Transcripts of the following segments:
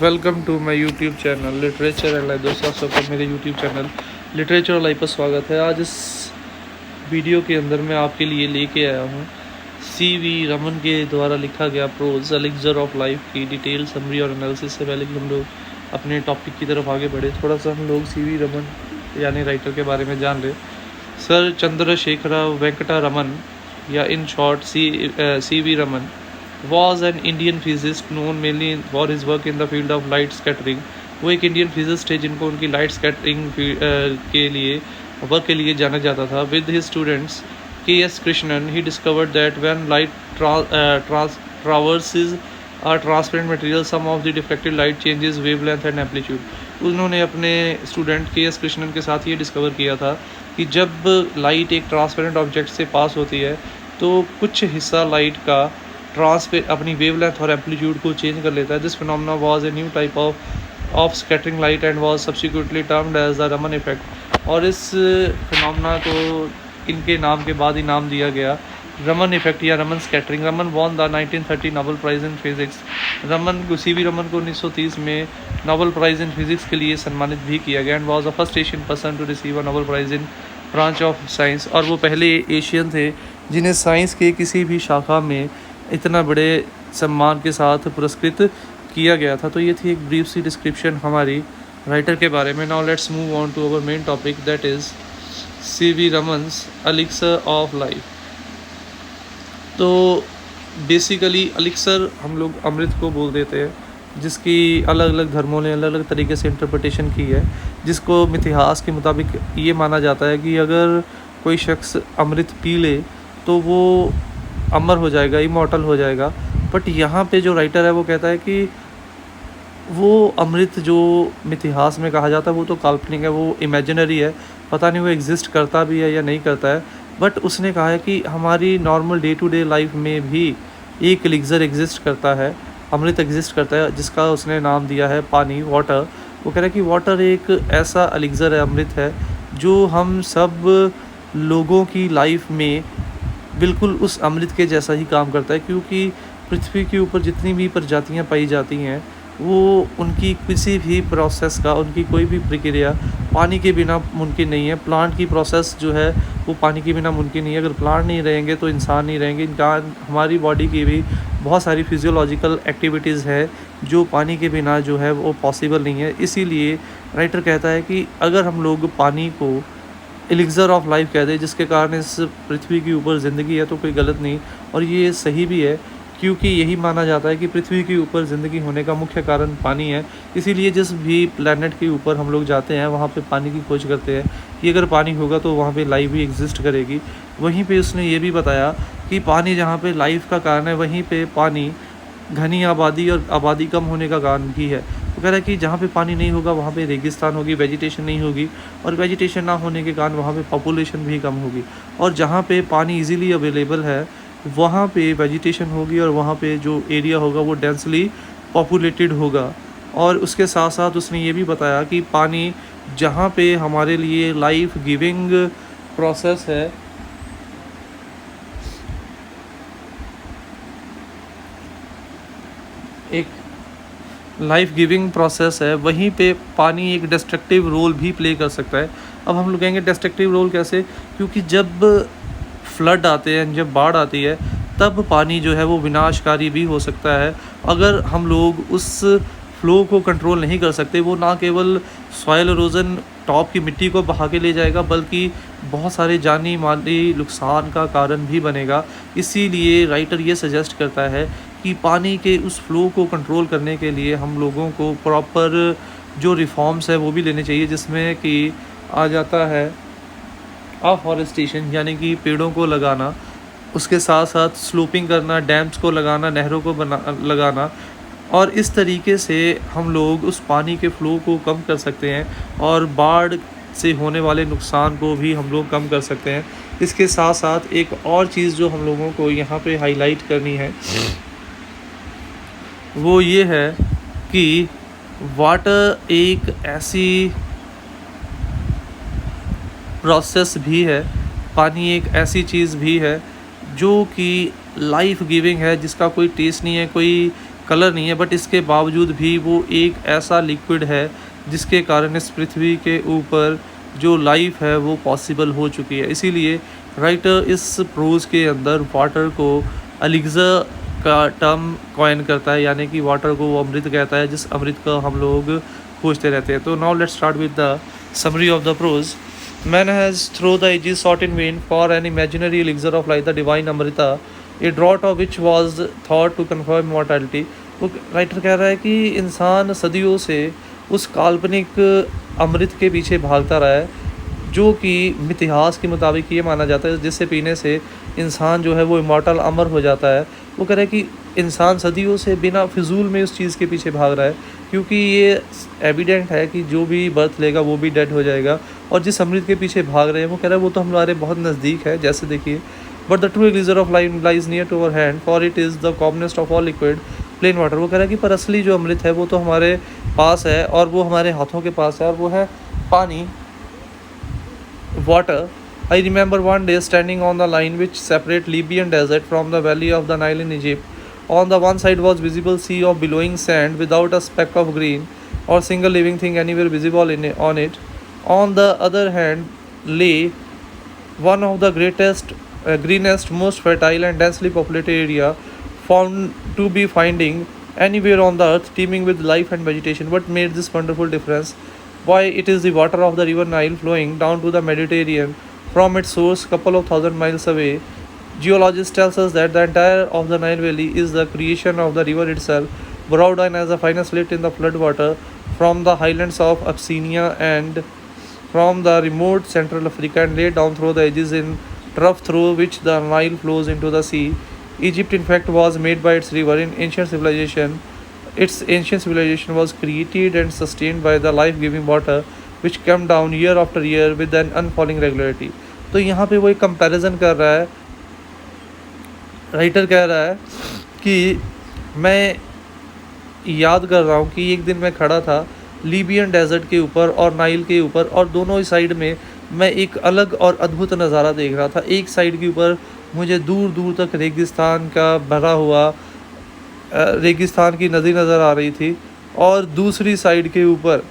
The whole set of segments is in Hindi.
Welcome to my YouTube channel literature and life. दोस्तों, आप सबका मेरे यूट्यूब चैनल लिटरेचर और लाइफ पर स्वागत है। आज इस वीडियो के अंदर मैं आपके लिए लेके आया हूँ सी.वी. रमन के द्वारा लिखा गया प्रोज एलिक्सर ऑफ लाइफ की डिटेल समरी और एनालिसिस। से पहले कि हम लोग अपने टॉपिक की तरफ आगे बढ़े, थोड़ा सा हम लोग सी.वी. रमन यानी राइटर के बारे में जान ले। सर चंद्रशेखर वेंकटा रमन या in short CV. Raman was an Indian physicist known mainly for his work in the field of light scattering। वो एक इंडियन फिजिस्ट है जिनको उनकी लाइट स्कैटरिंग के लिए वर्क के लिए जाना जाता था। With his students K.S. Krishnan he discovered that when light traverses a transparent material some of the diffracted light changes wavelength and amplitude। उन्होंने अपने स्टूडेंट K.S. कृष्णन के साथ ये डिस्कवर किया था कि जब लाइट एक ट्रांसपेरेंट ऑब्जेक्ट से पास होती है तो कुछ हिस्सा लाइट का अपनी वेवलेंथ और एम्पलीट्यूड को चेंज कर लेता है। This phenomena was a new type of scattering light and was subsequently termed as the Raman effect. और इस फिनोमेना को इनके नाम के बाद ही नाम दिया गया रमन इफेक्ट या Raman scattering. Raman won the 1930 Nobel prize in physics. CV. Raman को 1930 में नोबेल प्राइज़ इन फिजिक्स के लिए सम्मानित भी किया गया and was the first Asian person to receive a Nobel prize in branch of science. और वो पहले एशियन थे जिन्हें साइंस के किसी भी शाखा में इतना बड़े सम्मान के साथ पुरस्कृत किया गया था। तो ये थी एक ब्रीफ सी डिस्क्रिप्शन हमारी राइटर के बारे में। Now let's move on to our main topic that is C V. Raman's elixir of life. तो बेसिकली एलिक्सर हम लोग अमृत को बोल देते हैं, जिसकी अलग अलग धर्मों ने अलग अलग तरीके से इंटरप्रिटेशन की है। जिसको इतिहास के मुताबिक ये माना जाता है कि अगर कोई शख्स अमृत पी ले तो वो अमर हो जाएगा, इमॉर्टल हो जाएगा। बट यहाँ पे जो राइटर है वो कहता है कि वो अमृत जो इतिहास में कहा जाता है वो तो काल्पनिक है, वो इमेजिनरी है, पता नहीं वो एग्जिस्ट करता भी है या नहीं करता है। बट उसने कहा है कि हमारी normal day to day life में भी एक एलिक्सर एग्जिस्ट करता है, अमृत एग्जिस्ट करता है, जिसका उसने नाम दिया है पानी, वाटर। वो कह रहा है कि वाटर एक ऐसा एलिक्सर है, अमृत है, जो हम सब लोगों की लाइफ में बिल्कुल उस अमृत के जैसा ही काम करता है। क्योंकि पृथ्वी के ऊपर जितनी भी प्रजातियां पाई जाती हैं वो उनकी किसी भी प्रोसेस का, उनकी कोई भी प्रक्रिया पानी के बिना मुमकिन नहीं है। प्लांट की प्रोसेस जो है वो पानी के बिना मुमकिन नहीं है। अगर प्लांट नहीं रहेंगे तो इंसान नहीं रहेंगे। हमारी बॉडी की भी बहुत सारी फिजियोलॉजिकल एक्टिविटीज़ है जो पानी के बिना जो है वो पॉसिबल नहीं है। इसीलिए राइटर कहता है कि अगर हम लोग पानी को एलिक्सर ऑफ लाइफ कहते हैं, जिसके कारण इस पृथ्वी के ऊपर ज़िंदगी है, तो कोई गलत नहीं। और ये सही भी है क्योंकि यही माना जाता है कि पृथ्वी के ऊपर ज़िंदगी होने का मुख्य कारण पानी है। इसीलिए जिस भी प्लैनेट के ऊपर हम लोग जाते हैं वहाँ पे पानी की खोज करते हैं कि अगर पानी होगा तो वहाँ पे लाइफ भी एग्जिस्ट करेगी। वहीं पे उसने ये भी बताया कि पानी जहाँ पे लाइफ का कारण है, वहीं पे पानी घनी आबादी और आबादी कम होने का कारण भी है। वो कह रहा है कि जहाँ पे पानी नहीं होगा वहाँ पे रेगिस्तान होगी, वेजिटेशन नहीं होगी, और वेजिटेशन ना होने के कारण वहाँ पे पॉपुलेशन भी कम होगी। और जहाँ पे पानी इजीली अवेलेबल है वहाँ पे वेजिटेशन होगी और वहाँ पे जो एरिया होगा वो डेंसली पॉपुलेटेड होगा। और उसके साथ साथ उसने ये भी बताया कि पानी जहाँ पे हमारे लिए लाइफ गिविंग प्रोसेस है, एक लाइफ गिविंग प्रोसेस है, वहीं पे पानी एक डिस्ट्रक्टिव रोल भी प्ले कर सकता है। अब हम लोग कहेंगे डिस्ट्रक्टिव रोल कैसे? क्योंकि जब फ्लड आते हैं, जब बाढ़ आती है, तब पानी जो है वो विनाशकारी भी हो सकता है। अगर हम लोग उस फ्लो को कंट्रोल नहीं कर सकते, वो ना केवल सॉइल इरोजन, टॉप की मिट्टी को बहा के ले जाएगा, बल्कि बहुत सारे जानी माली नुकसान का कारण भी बनेगा। इसीलिए राइटर ये सजेस्ट करता है कि पानी के उस फ्लो को कंट्रोल करने के लिए हम लोगों को प्रॉपर जो रिफॉर्म्स है वो भी लेने चाहिए, जिसमें कि आ जाता है अफॉरेस्टेशन यानी कि पेड़ों को लगाना, उसके साथ साथ स्लोपिंग करना, डैम्स को लगाना, नहरों को लगाना। और इस तरीके से हम लोग उस पानी के फ़्लो को कम कर सकते हैं और बाढ़ से होने वाले नुकसान को भी हम लोग कम कर सकते हैं। इसके साथ साथ एक और चीज़ जो हम लोगों को यहाँ पे हाईलाइट करनी है वो ये है कि वाटर एक ऐसी प्रोसेस भी है, पानी एक ऐसी चीज़ भी है जो कि लाइफ गिविंग है, जिसका कोई टेस्ट नहीं है, कोई कलर नहीं है, बट इसके बावजूद भी वो एक ऐसा लिक्विड है जिसके कारण इस पृथ्वी के ऊपर जो लाइफ है वो पॉसिबल हो चुकी है। इसीलिए राइटर इस प्रोज के अंदर वाटर को एलिक्सर का टर्म कॉइन करता है, यानी कि वाटर को वो अमृत कहता है, जिस अमृत का हम लोग खोजते रहते हैं। तो now let's start with the summary of the prose. Man has through the ages sought in vain for an imaginary elixir of life, the divine Amrita, a draught of which was thought to confer immortality. वो राइटर कह रहा है कि इंसान सदियों से उस काल्पनिक अमृत के पीछे भागता रहा है, जो कि इतिहास के मुताबिक ये माना जाता है जिससे पीने से इंसान जो है वो इमॉर्टल अमर हो जाता है। वो कह रहा है कि इंसान सदियों से बिना फिजूल में उस चीज़ के पीछे भाग रहा है, क्योंकि ये एविडेंट है कि जो भी बर्थ लेगा वो भी डेड हो जाएगा। और जिस अमृत के पीछे भाग रहे हैं वो कह रहा है वो तो हमारे बहुत नज़दीक है, जैसे देखिए, but the true elixir of life lies near to our hand, for it is the commonest of all liquid plain water. वो कह रहा है कि पर असली जो अमृत है वो तो हमारे पास है, और वो हमारे हाथों के पास है, और वो है पानी, water. I remember one day standing on the line which separate Libyan desert from the valley of the Nile in Egypt. On the one side was visible sea of billowing sand without a speck of green or single living thing anywhere visible on it. On the other hand lay one of the greatest, greenest, most fertile and densely populated area found to be finding anywhere on the earth, teeming with life and vegetation. What made this wonderful difference? Why, it is the water of the river Nile flowing down to the Mediterranean from its source couple of thousand miles away. Geologists tells us that the entire of the Nile Valley is the creation of the river itself, brought in as a finest slit in the flood water from the highlands of Abyssinia and from the remote Central Africa, and laid down through the ages in trough through which the Nile flows into the sea. Egypt, in fact, was made by its river in ancient civilization. Its ancient civilization was created and sustained by the life-giving water which came down year after year with an unfalling regularity. तो यहाँ पे वो एक कंपैरिजन कर रहा है, राइटर कह रहा है कि मैं याद कर रहा हूँ कि एक दिन मैं खड़ा था लीबियन डेजर्ट के ऊपर और नाइल के ऊपर, और दोनों ही साइड में मैं एक अलग और अद्भुत नज़ारा देख रहा था। एक साइड के ऊपर मुझे दूर दूर तक रेगिस्तान का भरा हुआ रेगिस्तान की नदी नज़र आ रही थी, और दूसरी साइड के ऊपर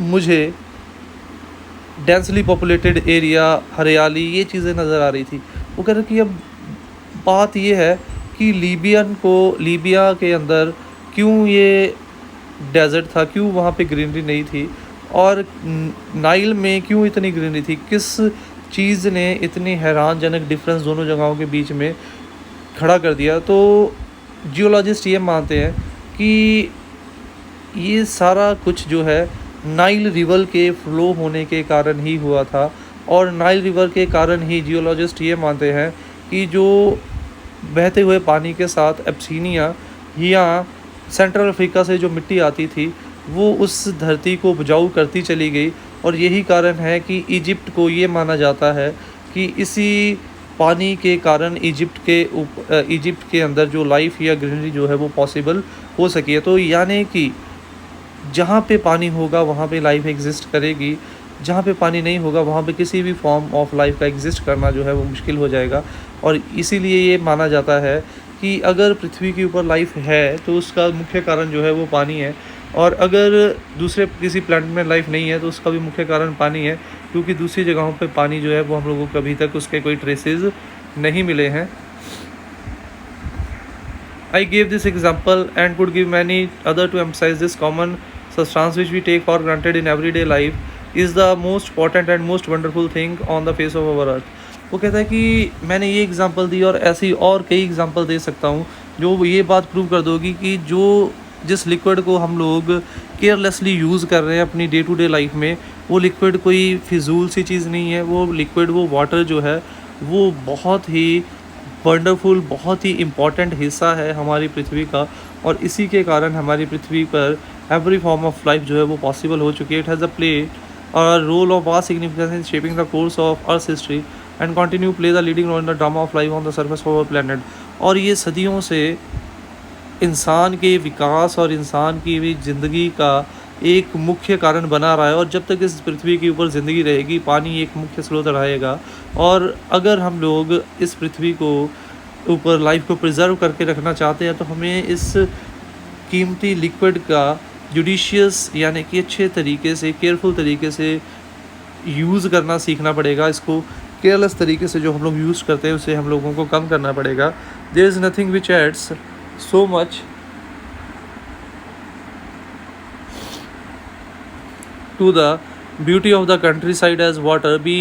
मुझे डेंसली पॉपुलेटेड एरिया, हरियाली, ये चीज़ें नज़र आ रही थी। वो कह रहे कि अब बात ये है कि लीबिया के अंदर क्यों ये डेजर्ट था, क्यों वहाँ पे ग्रीनरी नहीं थी, और नाइल में क्यों इतनी ग्रीनरी थी, किस चीज़ ने इतनी हैरानजनक डिफरेंस दोनों जगहों के बीच में खड़ा कर दिया। तो जियोलॉजिस्ट ये मानते हैं कि ये सारा कुछ जो है नाइल रिवर के फ्लो होने के कारण ही हुआ था, और नाइल रिवर के कारण ही जियोलॉजिस्ट ये मानते हैं कि जो बहते हुए पानी के साथ एब्सीनिया या सेंट्रल अफ्रीका से जो मिट्टी आती थी वो उस धरती को उपजाऊ करती चली गई, और यही कारण है कि इजिप्ट को ये माना जाता है कि इसी पानी के कारण इजिप्ट के अंदर जो लाइफ या ग्रीनरी जो है वो पॉसिबल हो सकी है। तो यानी कि जहाँ पे पानी होगा वहाँ पे लाइफ एग्जिस्ट करेगी, जहाँ पे पानी नहीं होगा वहाँ पे किसी भी फॉर्म ऑफ लाइफ का एग्जिस्ट करना जो है वो मुश्किल हो जाएगा। और इसीलिए ये माना जाता है कि अगर पृथ्वी के ऊपर लाइफ है तो उसका मुख्य कारण जो है वो पानी है, और अगर दूसरे किसी प्लैनेट में लाइफ नहीं है तो उसका भी मुख्य कारण पानी है, क्योंकि दूसरी जगहों पे पानी जो है वो हम लोगों को अभी तक उसके कोई ट्रेसेस नहीं मिले हैं। I gave this example and could give many other to emphasize this common substance which we take for granted in everyday life is the most important and most wonderful thing on the face of our earth. वो कहता है कि मैंने ये एग्जांपल दी और ऐसी और कई एग्जांपल दे सकता हूँ जो ये बात प्रूव कर दोगी कि जिस लिक्विड को हम लोग केयरलेसली यूज़ कर रहे हैं अपनी डे टू डे लाइफ में, वो लिक्विड कोई फिजूल सी चीज़ नहीं है। वो लिक्विड, वो वाटर जो है वो बहुत ही वंडरफुल, बहुत ही इम्पॉर्टेंट हिस्सा है हमारी पृथ्वी का, और इसी के कारण हमारी पृथ्वी पर एवरी फॉर्म ऑफ लाइफ जो है वो पॉसिबल हो चुकी है। It has a play or role of vast significance in shaping the course of earth history and continue play the leading role in the drama of life on the surface of our planet. और ये सदियों से इंसान के विकास और इंसान की भी ज़िंदगी का एक मुख्य कारण बना रहा है, और जब तक इस पृथ्वी के ऊपर ज़िंदगी रहेगी पानी एक मुख्य स्रोत रहेगा। और अगर हम लोग इस पृथ्वी को ऊपर लाइफ को प्रिजर्व करके रखना चाहते हैं तो हमें इस कीमती लिक्विड का जुडिशियस यानी कि अच्छे तरीके से, केयरफुल तरीके से यूज़ करना सीखना पड़ेगा। इसको केयरलेस तरीके से जो हम लोग यूज़ करते हैं उसे हम लोगों को कम करना पड़ेगा। There is nothing which adds so much to the beauty of the countryside as water, be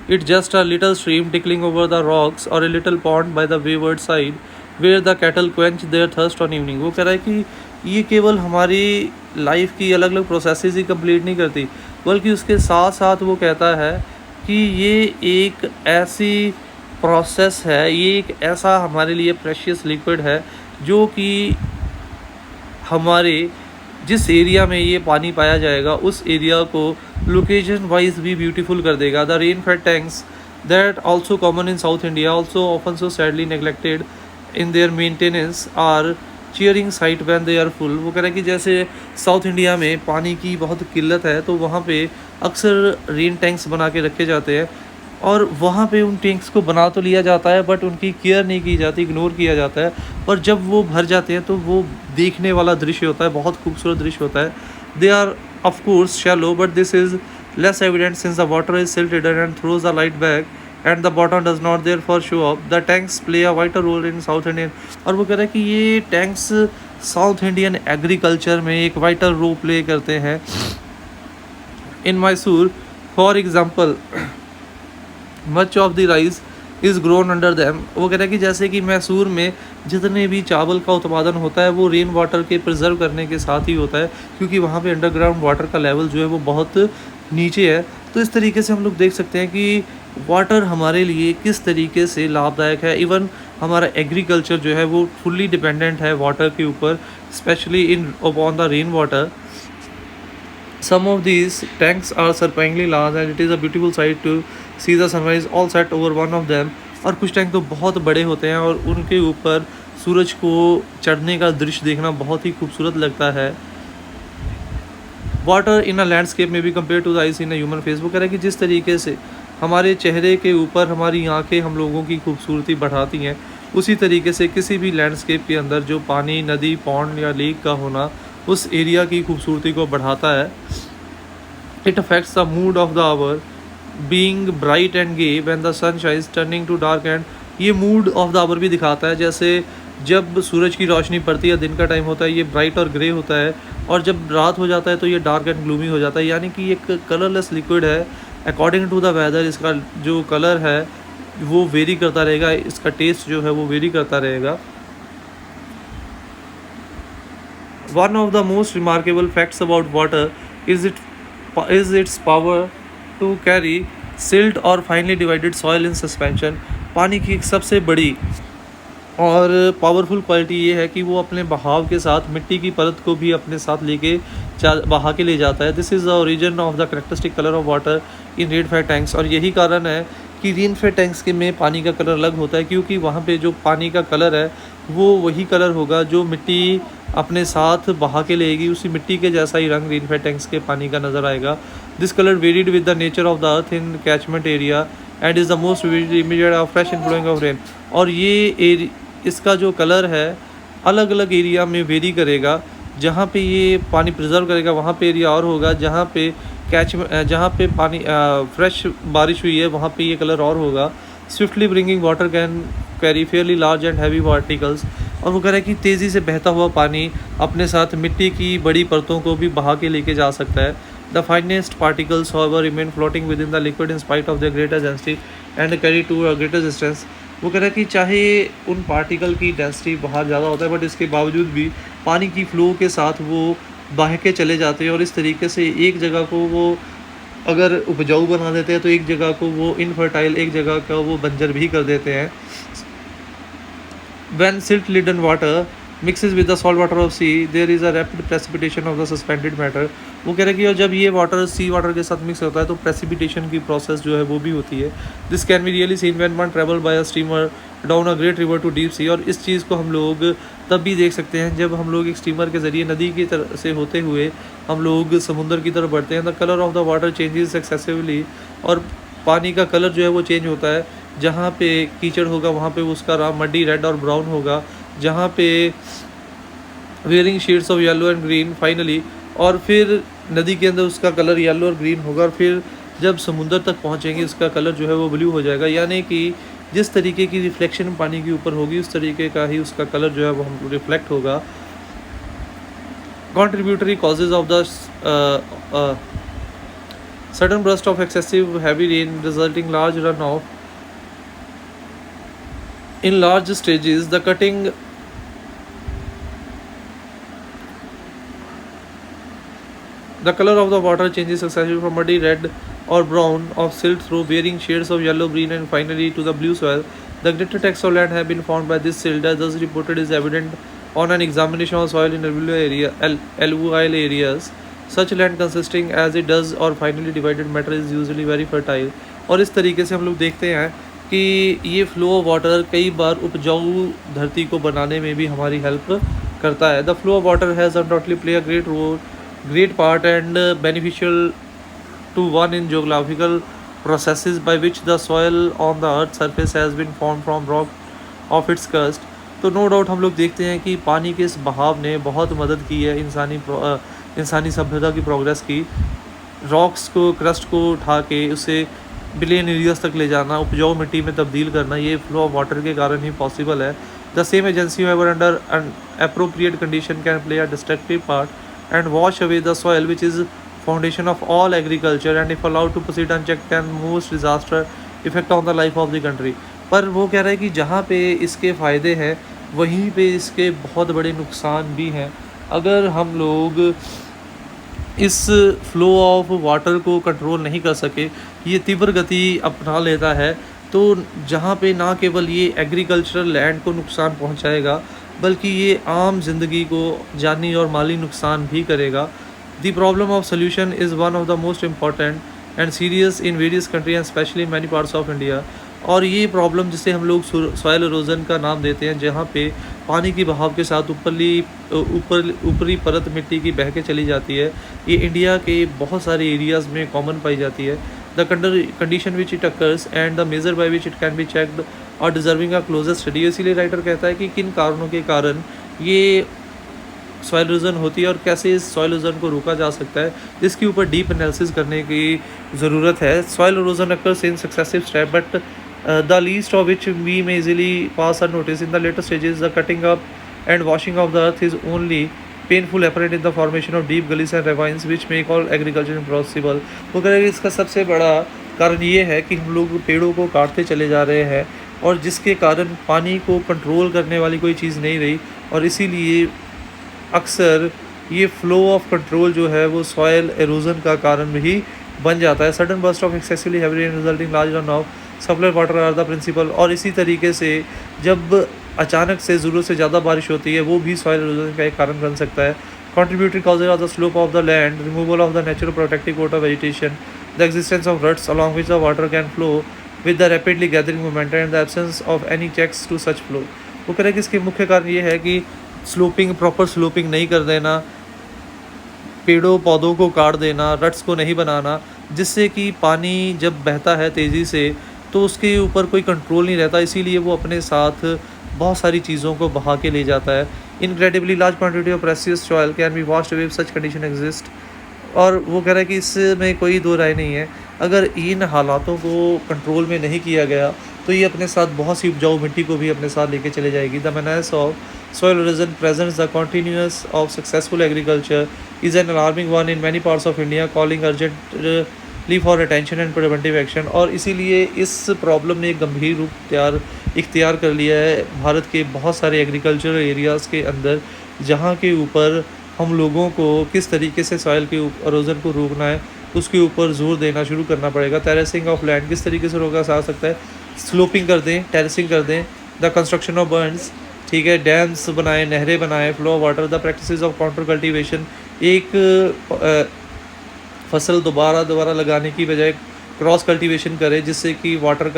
it just a little stream tickling over the rocks or a little pond by the wayward side where the cattle quench their thirst on evening। वो कह रहा है कि ये केवल हमारी लाइफ की अलग अलग प्रोसेसेस ही कंप्लीट नहीं करती, बल्कि उसके साथ साथ वो कहता है कि ये एक ऐसी प्रोसेस है, ये एक ऐसा हमारे लिए प्रेशियस लिक्विड है जो कि हमारे जिस एरिया में ये पानी पाया जाएगा उस एरिया को लोकेशन वाइज भी ब्यूटीफुल कर देगा। The rain fed tanks that also common in south India also often so sadly neglected in their maintenance are cheering sight when they are full. वो कह रहा है कि जैसे साउथ इंडिया में पानी की बहुत किल्लत है तो वहाँ पे अक्सर रेन टैंक्स बना के रखे जाते हैं और वहाँ पे उन टैंक्स को बना तो लिया जाता है बट उनकी केयर नहीं की जाती, इग्नोर किया जाता है। पर जब वो भर जाते हैं तो वो देखने वाला दृश्य होता है, बहुत खूबसूरत दृश्य होता है। They are of course shallow but this is less evident since the water is silt hidden and throws the light back and the bottom does not therefore show up. The tanks play a vital role in south Indian. और वो कह रहा है कि ये टैंक्स साउथ इंडियन एग्रीकल्चर में एक वाइटर रोल प्ले करते हैं। In Mysore for example much of the rice is grown under them. वो कह रहा है कि जैसे कि मैसूर में जितने भी चावल का उत्पादन होता है वो रेन वाटर के प्रिजर्व करने के साथ ही होता है, क्योंकि वहाँ पे अंडरग्राउंड वाटर का लेवल जो है वो बहुत नीचे है। तो इस तरीके से हम लोग देख सकते हैं कि वाटर हमारे लिए किस तरीके से लाभदायक है। इवन हमारा एग्रीकल्चर जो है वो फुल्ली डिपेंडेंट है वाटर के ऊपर, specially in upon the rain water. Some of these tanks are surprisingly large and it is a beautiful sight to see the sunrise all set over one of them। और कुछ टैंक तो बहुत बड़े होते हैं और उनके ऊपर सूरज को चढ़ने का दृश्य देखना बहुत ही खूबसूरत लगता है। वाटर इन अ लैंडस्केप में भी compare to the eyes in a human face. वो कह रहा है कि जिस तरीके से हमारे चेहरे के ऊपर हमारी आंखें हम लोगों की खूबसूरती बढ़ाती हैं, उसी तरीके से किसी भी लैंडस्केप के अंदर जो पानी, नदी, पॉन्ड या लेक का होना उस एरिया की खूबसूरती को बढ़ाता है। It affects the mood of the hour being bright and gay when the sun shines turning to dark and. ये मूड ऑफ द आवर भी दिखाता है, जैसे जब सूरज की रोशनी पड़ती है, दिन का टाइम होता है, ये ब्राइट और ग्रे होता है, और जब रात हो जाता है तो ये डार्क एंड ग्लूमी हो जाता है। यानी कि एक कलरलेस लिक्विड है। अकॉर्डिंग टू द वेदर इसका जो कलर है वो वेरी करता रहेगा, इसका टेस्ट जो है वो वेरी करता रहेगा। One of the most remarkable facts about water is its power to carry silt or finely divided soil in suspension। पानी की एक सबसे बड़ी और पावरफुल क्वालिटी ये है कि वो अपने बहाव के साथ मिट्टी की परत को भी अपने साथ लेके बहा के ले जाता है। This is the origin of the characteristic colour of water in rain fed tanks. और यही कारण है कि रेन फेड टैंक्स के में पानी का कलर अलग होता है, क्योंकि वहाँ पे जो पानी का कलर है वो वही कलर होगा जो मिट्टी अपने साथ बहा के लेगी, उसी मिट्टी के जैसा ही रंग रेन फेड टैंक्स के पानी का नज़र आएगा। This colour varied with the nature of the earth in catchment area and is the most immediate of fresh इनफ्लोइंग of rain. और ये इसका जो कलर है अलग अलग एरिया में वेरी करेगा। जहाँ पे ये पानी प्रिजर्व करेगा वहाँ पे एरिया और होगा, जहाँ पे पानी फ्रेश बारिश हुई है वहाँ पे ये कलर और होगा। Swiftly bringing water can carry fairly large and heavy particles. और वो कह रहा है कि तेज़ी से बहता हुआ पानी अपने साथ मिट्टी की बड़ी परतों को भी बहा के लेके जा सकता है। The finest particles however remain floating within the liquid in spite of their greater density and carry to a greater distance। वो कह रहा है कि चाहे उन पार्टिकल की डेंसिटी बहुत ज़्यादा होता है बट इसके बावजूद भी पानी की फ्लो के साथ वो बह के चले जाते हैं, और इस तरीके से एक जगह को वो अगर उपजाऊ बना देते हैं तो एक जगह को वो इनफर्टाइल, एक जगह का वो बंजर भी कर देते हैं। When silt-laden water mixes with the salt water of sea, there is a rapid precipitation of the suspended matter। वो कह रहे हैं कि जब ये वाटर सी वाटर के साथ मिक्स होता है तो प्रेसिपिटेशन की प्रोसेस जो है वो भी होती है। This can be really seen when one travel by a steamer down a great river to deep sea. और इस चीज़ को हम लोग तब भी देख सकते हैं जब हम लोग एक स्टीमर के ज़रिए नदी की तरफ से होते हुए हम लोग समुद्र की तरफ बढ़ते हैं। The colour of the water changes excessively. और पानी का कलर जो है वो चेंज होता है जहाँ पे कीचड़ होगा वहाँ पे उसका रंग मड्डी रेड और ब्राउन होगा, जहाँ पे wearing shades of yellow and green finally, और फिर नदी के अंदर उसका कलर येलो और ग्रीन होगा, और फिर जब समुंदर तक पहुँचेंगे उसका कलर जो है वो ब्लू हो जाएगा। यानी कि जिस तरीके की रिफ्लेक्शन पानी के ऊपर होगी उस तरीके का ही उसका कलर जो है वो हम रिफ्लेक्ट होगा। Contributory causes of the sudden burst of excessive heavy rain resulting large runoff in large stages. The color of the water changes successively from muddy red or brown of silt through varying shades of yellow, green, and finally to the blue soil. The greater texture of land have been formed by this silt, as thus reported is evident on an examination of soil in alluvial areas. Such land consisting as it does or finely divided matter is usually very fertile. और इस तरीके से हम लोग देखते हैं कि ये फ्लो ऑफ वाटर कई बार उपजाऊ धरती को बनाने में भी हमारी हेल्प करता है। The flow of water has undoubtedly play a great part and beneficial to one in geographical processes by which the soil on the earth's surface has been formed from rock of its crust. तो नो डाउट हम लोग देखते हैं कि पानी के इस बहाव ने बहुत मदद की है इंसानी सभ्यता की प्रोग्रेस की। रॉक्स को क्रस्ट को उठा के उसे बिलियन एरियाज तक ले जाना, उपजाऊ मिट्टी में तब्दील करना, ये फ्लो ऑफ वाटर के कारण ही पॉसिबल है। The same agency however under an appropriate condition can play a destructive part and wash away the soil, which is foundation of all agriculture, and if allowed to proceed unchecked can most disaster effect on the life of the country. पर वो कह रहा है कि जहाँ पे इसके फ़ायदे हैं वहीं पे इसके बहुत बड़े नुकसान भी हैं। अगर हम लोग इस फ्लो ऑफ वाटर को कंट्रोल नहीं कर सके, ये तीव्र गति अपना लेता है, तो जहाँ पे ना केवल ये एग्रीकल्चरल लैंड को नुकसान पहुँचाएगा बल्कि ये आम जिंदगी को जानी और माली नुकसान भी करेगा। The problem of solution is one of the most important and serious in various country and specially many parts of India. और ये प्रॉब्लम जिसे हम लोग सॉइल इरोजन का नाम देते हैं, जहाँ पे पानी की बहाव के साथ ऊपरी परत मिट्टी की बह के चली जाती है, ये इंडिया के बहुत सारे एरियाज़ में कॉमन पाई जाती है। The condition which it occurs and the measure by which it can be checked और डिजर्विंग अ क्लोजर स्टडी। इसीलिए राइटर कहता है कि किन कारणों के कारण ये सॉइल इरोजन होती है और कैसे इस सॉइल इरोजन को रोका जा सकता है, इसके ऊपर डीप एनालिसिस करने की ज़रूरत है। Soil erosion occurs in successive step but the least of which we may easily pass a notice in the latter stages. The cutting up and washing of the earth is only painful apparent in the formation of deep gullies and ravines which make all agriculture impossible. वो कह रहे हैं इसका सबसे बड़ा कारण ये है कि हम लोग पेड़ों को काटते चले जा रहे हैं और जिसके कारण पानी को कंट्रोल करने वाली कोई चीज़ नहीं रही, और इसीलिए अक्सर ये फ्लो ऑफ कंट्रोल जो है वो सॉयल एरोजन का कारण भी बन जाता है। Sudden burst of excessively heavy rain resulting large run off supply water are the principal. और इसी तरीके से जब अचानक से ज़रूरत से ज़्यादा बारिश होती है वो भी सॉयल इरोजन का एक कारण बन सकता है। Contributory causes are the slope of the land, removal of the natural protective coat of vegetation, the existence of ruts along which the water can flow with the rapidly gathering momentum and the absence of any checks to such flow. वो कह रहे हैं कि इसके मुख्य कारण ये है कि प्रॉपर स्लोपिंग नहीं कर देना, पेड़ों पौधों को काट देना, रट्स को नहीं बनाना, जिससे कि पानी जब बहता है तेज़ी से तो उसके ऊपर कोई कंट्रोल नहीं रहता, इसीलिए वो अपने साथ बहुत सारी चीज़ों को बहा के ले जाता है। Incredibly large quantity of precious soil can be washed away if such condition exist. और वो कह रहा है कि इसमें कोई दो राय नहीं है, अगर इन हालातों को कंट्रोल में नहीं किया गया तो ये अपने साथ बहुत सी उपजाऊ मिट्टी को भी अपने साथ लेके चले जाएगी। The menace of soil erosion presents the continuous of successful agriculture is an alarming one in many parts of India, calling urgently for attention and preventive action। और इसीलिए इस प्रॉब्लम ने एक गंभीर रूप इख्तियार कर लिया है भारत के बहुत सारे एग्रीकल्चरल एरियाज़ के अंदर, जहाँ के ऊपर हम लोगों को किस तरीके से सॉइल के इरोजन को रोकना है उसके ऊपर जोर देना शुरू करना पड़ेगा। टेरेसिंग ऑफ लैंड किस तरीके से रोका जा सकता है, स्लोपिंग कर दें, टेरेसिंग कर दें। द कंस्ट्रक्शन ऑफ बर्न्स, ठीक है, डैम्स बनाएं, नहरें बनाएं, flow water. The practices of counter cultivation, एक फसल दोबारा लगाने की बजाय क्रॉस कल्टीवेशन करें जिससे कि वाटर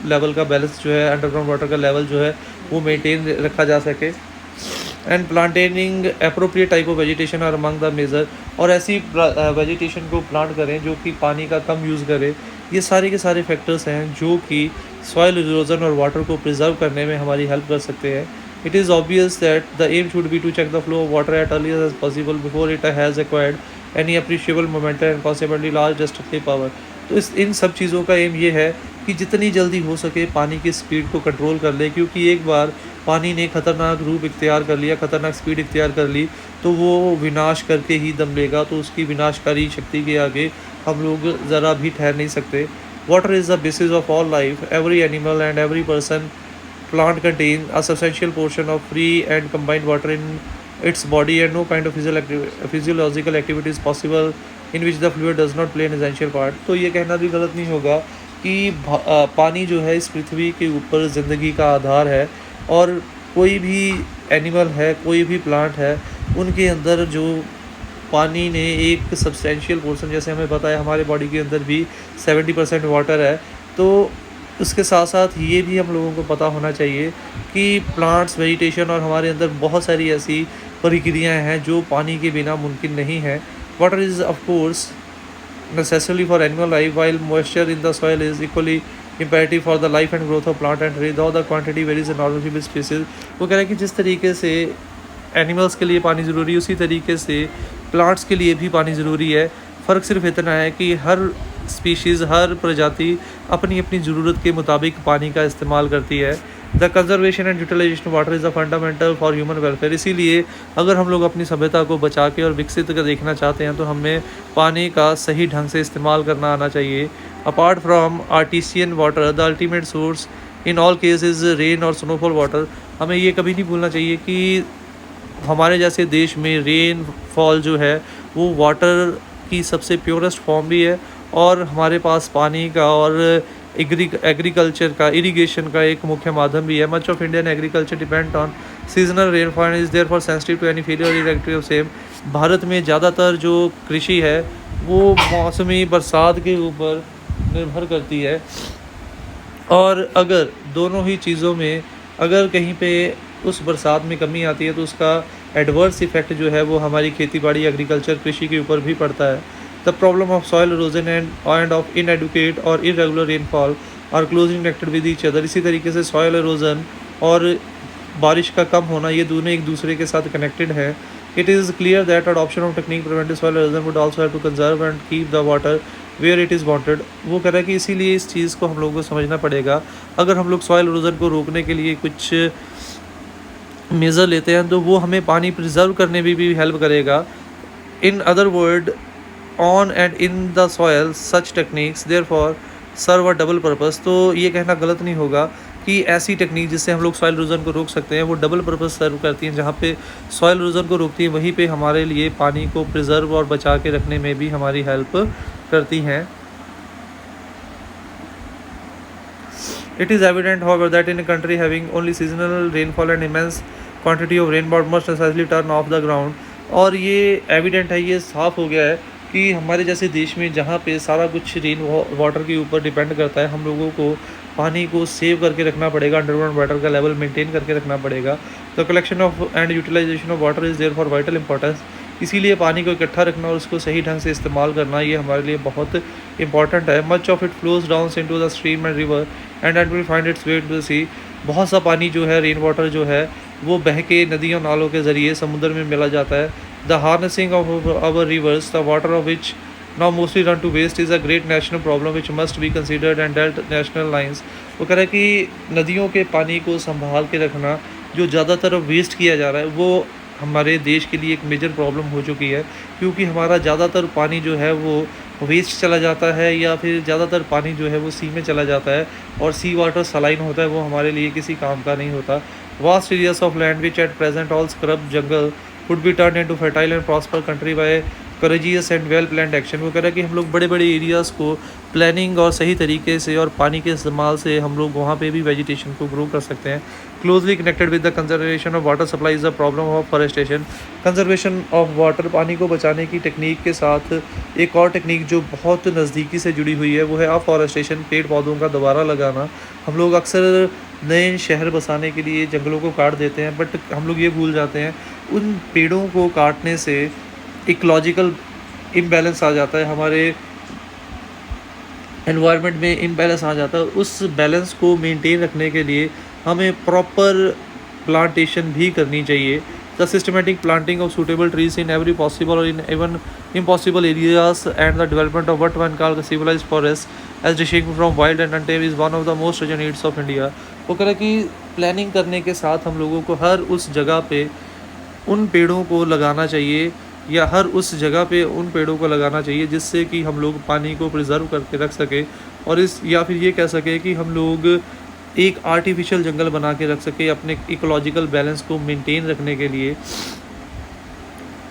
लेवल का बैलेंस जो है, अंडरग्राउंड वाटर का लेवल जो है वो मेंटेन रखा जा सके। And planting appropriate type of vegetation are among the major, और ऐसी वेजिटेशन को प्लांट करें जो कि पानी का कम यूज़ करे। ये सारे के सारे फैक्टर्स हैं जो कि सॉइल इरोजन और वाटर को प्रिजर्व करने में हमारी हेल्प कर सकते हैं। It is obvious that the aim should be to check the flow of water at earlier as possible before it has acquired any appreciable momentum and consequently large destructive power. तो इन सब चीज़ों का एम ये है कि जितनी जल्दी हो सके पानी की स्पीड को कंट्रोल कर ले, क्योंकि एक बार पानी ने खतरनाक रूप इख्तियार कर लिया, खतरनाक स्पीड इख्तियार कर ली, तो वो विनाश करके ही दम लेगा। तो उसकी विनाशकारी शक्ति के आगे हम लोग ज़रा भी ठहर नहीं सकते। Water is the basis of all life. Every animal and every person plant contain a substantial portion of free and combined water in its body, and no kind of physiological activity is possible in which the fluid does not play an essential part। तो ये कहना भी गलत नहीं होगा कि पानी जो है इस पृथ्वी के ऊपर ज़िंदगी का आधार है, और कोई भी एनिमल है, कोई भी प्लांट है, उनके अंदर जो पानी ने एक सब्सटेंशियल पोर्शन, जैसे हमें पता है हमारे बॉडी के अंदर भी 70% वाटर है। तो उसके साथ साथ ये भी हम लोगों को पता होना चाहिए कि प्लांट्स, वेजिटेशन और हमारे अंदर बहुत सारी ऐसी प्रक्रियाएं हैं जो पानी के बिना मुमकिन नहीं है। Water is of course necessary for animal life, while moisture in the soil is equally imperative for the life and growth of plant and tree, though the quantity varies in all species। वो कह रहा है कि जिस तरीके से एनिमल्स के लिए पानी ज़रूरी है, उसी तरीके से प्लांट्स के लिए भी पानी ज़रूरी है। फ़र्क सिर्फ इतना है कि हर स्पीशीज़, हर प्रजाति अपनी अपनी ज़रूरत के मुताबिक पानी का इस्तेमाल करती है। The conservation and utilisation of water is a fundamental for human welfare. इसीलिए अगर हम लोग अपनी सभ्यता को बचा के और विकसित कर देखना चाहते हैं तो हमें पानी का सही ढंग से इस्तेमाल करना आना चाहिए। Apart from artisan water, the ultimate source in all cases rain और स्नोफॉल वाटर। हमें ये कभी नहीं भूलना चाहिए कि हमारे जैसे देश में रेन फॉल जो है वो वाटर की सबसे प्योरेस्ट फॉर्म भी है, और हमारे पास पानी का और एग्रीकल्चर का, इरिगेशन का एक मुख्य माध्यम भी है। Much of Indian agriculture depend on seasonal rainfall is therefore sensitive to any failure इरेक्टिव ऑफ सेम। भारत में ज़्यादातर जो कृषि है वो मौसमी बरसात के ऊपर निर्भर करती है, और अगर दोनों ही चीज़ों में अगर कहीं पे उस बरसात में कमी आती है तो उसका एडवर्स इफेक्ट जो है वो हमारी खेती बाड़ी, एग्रीकल्चर, कृषि के ऊपर भी पड़ता है। The problem of soil erosion and of inadequate or irregular rainfall are closely connected with each other. इसी तरीके से सॉइल इरोजन और बारिश का कम होना, ये दोनों एक दूसरे के साथ कनेक्टेड है। It is clear that adoption of technique preventive soil erosion would also have to conserve and keep the water where it is wanted. वो कह रहा है कि इसीलिए इस चीज़ को हम लोगों को समझना पड़ेगा। अगर हम लोग सॉइल इरोजन को रोकने के लिए कुछ मेज़र लेते हैं तो वो हमें पानी प्रिजर्व करने में भी हेल्प करेगा। In other word, on and in the soil such techniques therefore serve a double purpose. तो ये कहना गलत नहीं होगा कि ऐसी टेक्निक जिससे हम लोग सॉइल इरोजन को रोक सकते हैं वो डबल पर्पस सर्व करती हैं। जहाँ पे सॉइल इरोजन को रोकती है वहीं पे हमारे लिए पानी को प्रिजर्व और बचा के रखने में भी हमारी हेल्प करती हैं। It is evident, however, that in a country having only seasonal rainfall and immense quantity of rainwater must necessarily turn off the ground। और ये एविडेंट है, ये साफ़ हो गया है कि हमारे जैसे देश में जहाँ पे सारा कुछ रेन वाटर के ऊपर डिपेंड करता है, हम लोगों को पानी को सेव करके रखना पड़ेगा, अंडरग्राउंड वाटर का लेवल मेंटेन करके रखना पड़ेगा। तो collection of and utilisation of water is therefore vital importance. इसीलिए पानी को इकट्ठा रखना और उसको सही ढंग से इस्तेमाल करना ये हमारे लिए बहुत इंपॉर्टेंट है। Much of it flows down into the stream and river and will find its way to the sea. बहुत सा पानी जो है, रेन वाटर जो है, वो बह के नदियों नालों के ज़रिए समुद्र में मिला जाता है। The harnessing of our rivers, the water of which now mostly run to waste is a great national problem which must be considered and dealt national lines। वो कह रहा है कि नदियों के पानी को संभाल के रखना जो ज़्यादातर वेस्ट किया जा रहा है वो हमारे देश के लिए एक मेजर प्रॉब्लम हो चुकी है, क्योंकि हमारा ज़्यादातर पानी जो है वो वेस्ट चला जाता है, या फिर ज़्यादातर पानी जो है वो सी में चला जाता है, और सी वाटर सलाइन होता है, वो हमारे लिए किसी काम का नहीं होता। Vast areas of land which at present all scrub jungle would be turn into fertile and prosper country bye courageous and well planned action. वो कह रहा है कि हम लोग बड़े बड़े एरियाज़ को प्लानिंग और सही तरीके से और पानी के इस्तेमाल से हम लोग वहाँ पे भी वेजिटेशन को ग्रो कर सकते हैं। Closely connected with the conservation of water supply is the problem of forestation. Conservation of water, पानी को बचाने की टेक्निक के साथ एक और टेक्निक जो बहुत नज़दीकी से जुड़ी हुई है वो है अफॉरेस्टेशन, पेड़ पौधों का दोबारा लगाना। हम लोग अक्सर नए शहर बसाने के लिए जंगलों को काट देते हैं, बट हम लोग ये भूल जाते हैं उन पेड़ों को काटने से इकोलॉजिकल इम्बैलेंस आ जाता है, हमारे एनवायरनमेंट में इम्बैलेंस आ जाता है। उस बैलेंस को मेंटेन रखने के लिए हमें प्रॉपर प्लांटेशन भी करनी चाहिए। The systematic planting of suitable trees in every possible or in even impossible areas and the development of what one calls civilized forests as distinct from wild and untamed is one of the most urgent needs of India। वो कह रहा है कि प्लानिंग करने के साथ हम लोगों को हर उस जगह पे उन पेड़ों को लगाना चाहिए, या हर उस जगह पे उन पेड़ों को लगाना चाहिए जिससे कि हम लोग पानी को प्रिजर्व करके रख सकें, और इस या फिर ये कह सकें कि हम लोग एक आर्टिफिशियल जंगल बना के रख सकें अपने इकोलॉजिकल बैलेंस को मेंटेन रखने के लिए।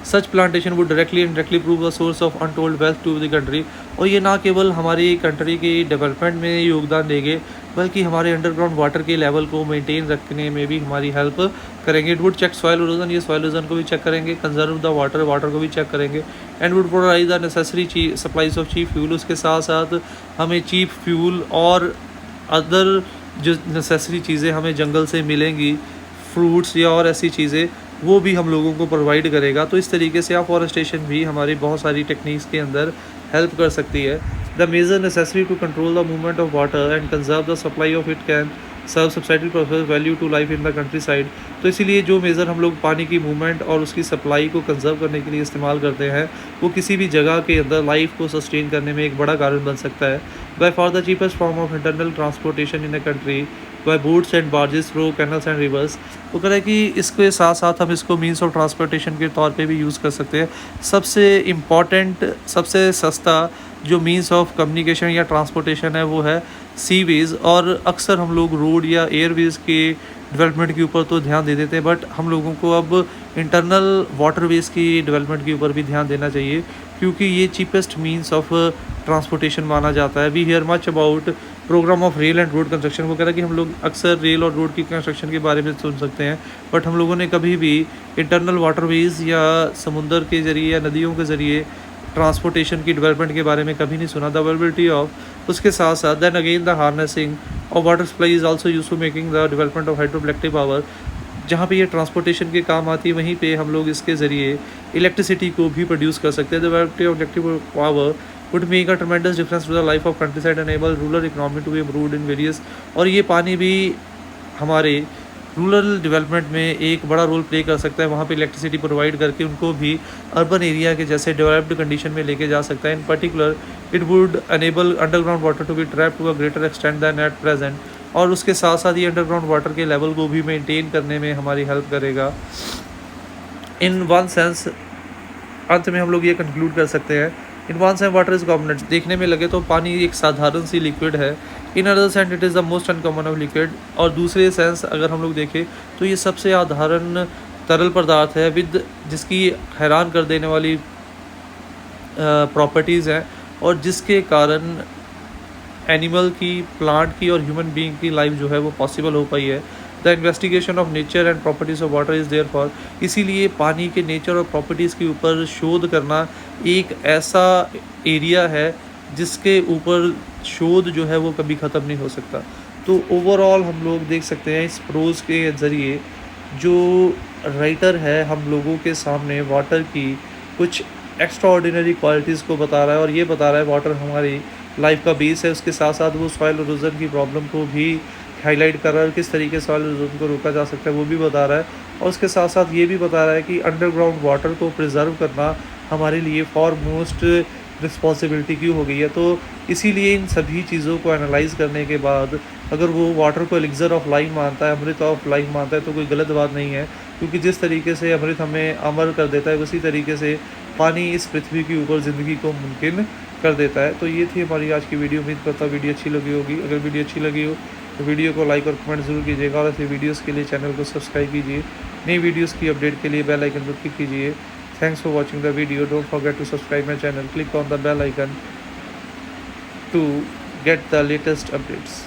Such plantation would directly indirectly prove the source of untold wealth to the country. और ये ना केवल हमारी कंट्री की डेवलपमेंट में योगदान देंगे, बल्कि हमारे अंडरग्राउंड वाटर के लेवल को मेंटेन रखने में भी हमारी हेल्प करेंगे। It would check soil erosion, ये सॉइल इरोजन को भी चेक करेंगे, कंजर्व द वाटर, वाटर को भी चेक करेंगे, and would provide the necessary supplies of cheap fuel. उसके साथ साथ हमें चीप फ्यूल और अदर जो नेसेसरी चीज़ें हमें जंगल से मिलेंगी, फ्रूट्स या और ऐसी चीज़ें, वो भी हम लोगों को प्रोवाइड करेगा। तो इस तरीके से अफॉरेस्टेशन भी हमारी बहुत सारी टेक्निक्स के अंदर हेल्प कर सकती है। The major necessary to control the movement of water and conserve the supply of it can serve subsidy process value to life in the countryside. तो इसीलिए जो मेज़र हम लोग पानी की मूवमेंट और उसकी सप्लाई को कंजर्व करने के लिए इस्तेमाल करते हैं, वो किसी भी जगह के अंदर लाइफ को सस्टेन करने में एक बड़ा कारण बन सकता है। By far the cheapest form of internal transportation in a country by boats and barges through canals and rivers. वो कह रहा है कि इसके साथ साथ हम इसको मीन्स ऑफ ट्रांसपोर्टेशन के तौर पे भी यूज़ कर सकते हैं। सबसे इम्पॉर्टेंट, सबसे सस्ता जो मीन्स ऑफ कम्युनिकेशन या ट्रांसपोर्टेशन है वो है सीवेज़। और अक्सर हम लोग रोड या एयरवेज़ के डेवलपमेंट के ऊपर तो ध्यान दे देते हैं, बट हम लोगों को अब इंटरनल वाटरवेज़ की डेवलपमेंट के ऊपर भी ध्यान देना चाहिए, क्योंकि ये चीपेस्ट मीन्स ऑफ ट्रांसपोर्टेशन माना जाता है। We hear much about programme of rail and road construction. वो कह रहा है कि हम लोग अक्सर रेल और रोड की कंस्ट्रक्शन के बारे में सुन सकते हैं, बट हम लोगों ने कभी भी इंटरनल वाटरवेज़ या समुंदर के ज़रिए या नदियों के ज़रिए ट्रांसपोर्टेशन की डेवलपमेंट के बारे में कभी नहीं सुना। द अवेलेबिलिटी ऑफ, उसके साथ साथ then again the harnessing of water supply is also use to making the development of hydroelectric power. जहाँ पे ये ट्रांसपोर्टेशन के काम आती है, वहीं पे हम लोग इसके ज़रिए इलेक्ट्रिसिटी को भी प्रोड्यूस कर सकते हैं। The development of electric power would make a tremendous difference to the life of countryside, enable rural economy to be improved in various। और ये पानी भी हमारे रूरल डेवलपमेंट में एक बड़ा रोल प्ले कर सकता है। वहाँ पे इलेक्ट्रिसिटी प्रोवाइड करके उनको भी अर्बन एरिया के जैसे डेवलप्ड कंडीशन में लेके जा सकता है। In particular it would enable underground water to be trap to a greater extent than at present. और उसके साथ साथ ये अंडरग्राउंड वाटर के लेवल को भी मेंटेन करने में हमारी हेल्प करेगा। इन वन सेंस, अंत में हम लोग ये कंक्लूड कर सकते हैं, in one sense water is common. देखने में लगे तो पानी एक साधारण सी लिक्विड है। In other sense it is the most uncommon of liquid. और दूसरे सेंस अगर हम लोग देखें तो ये सबसे साधारण तरल पदार्थ है विद जिसकी हैरान कर देने वाली प्रॉपर्टीज़ हैं, और जिसके कारण एनिमल की, प्लांट की और ह्यूमन बीइंग की लाइफ जो है वो पॉसिबल हो पाई है। The investigation of nature and properties of water is therefore. इसीलिए पानी के नेचर और प्रॉपर्टीज़ के ऊपर शोध करना एक ऐसा एरिया है जिसके ऊपर शोध जो है वो कभी ख़त्म नहीं हो सकता। तो ओवरऑल हम लोग देख सकते हैं इस प्रोज़ के ज़रिए जो राइटर है हम लोगों के सामने वाटर की कुछ एक्स्ट्रा ऑर्डिनरी क्वालिटीज़ को बता रहा है, और ये बता रहा है वाटर हमारी लाइफ का बेस है। उसके साथ साथ वो सॉइल इरोजन की प्रॉब्लम को भी हाईलाइट कर रहा है, किस तरीके से सॉइल इरोजन को रोका जा सकता है वो भी बता रहा है। और उसके साथ साथ ये भी बता रहा है कि अंडरग्राउंड वाटर को प्रिजर्व करना हमारे लिए फॉरमोस्ट रिस्पॉन्सिबिलिटी क्यों हो गई है। तो इसीलिए इन सभी चीज़ों को एनालाइज करने के बाद अगर वो वाटर को एलिक्सर ऑफ लाइफ मानता है, अमृत ऑफ लाइफ मानता है, तो कोई गलत बात नहीं है, क्योंकि जिस तरीके से अमृत हमें अमर कर देता है, उसी तरीके से पानी इस पृथ्वी के ऊपर ज़िंदगी को मुमकिन कर देता है। तो ये थी हमारी आज की वीडियो। उम्मीद करता हूँ वीडियो अच्छी लगी होगी। अगर वीडियो अच्छी लगी हो तो वीडियो को लाइक और कमेंट ज़रूर कीजिएगा, और ऐसे वीडियोस के लिए चैनल को सब्सक्राइब कीजिए। नई वीडियोस की अपडेट के लिए बेल आइकन पर क्लिक कीजिए। Thanks for watching the video. Don't forget to subscribe my channel. Click on the bell icon to get the latest updates.